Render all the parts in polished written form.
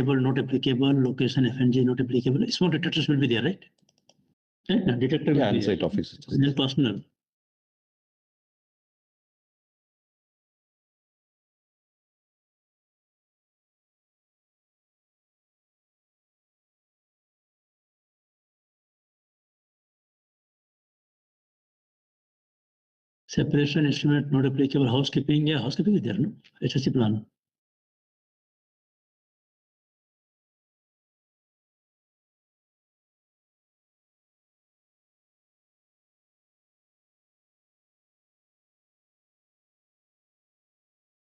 applicable, not applicable, location FNG not applicable. Smoke detectors will be there, right? Right? No, detector will be on-site there. office. Then personal. Separation estimate not applicable. Housekeeping, yeah, housekeeping is there, no? HSC plan.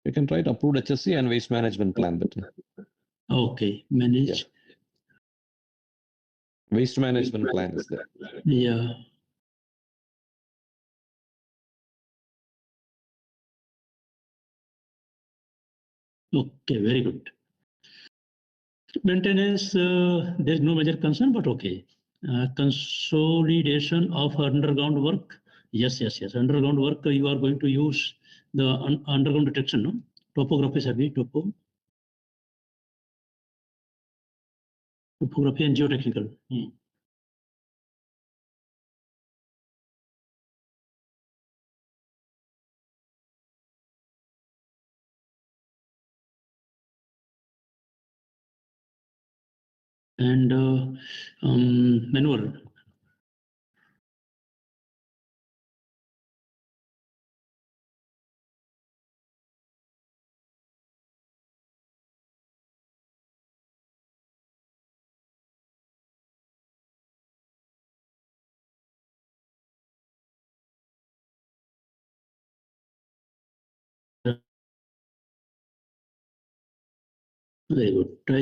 You can write approved HSC and waste management plan. But Okay, manage. waste management plan is there. Yeah. Okay, very good. Maintenance, there's no major concern, but okay. Consolidation of underground work. Yes. Underground work, you are going to use the underground detection, no? Topography survey, topography and geotechnical. And manual. Very good. Try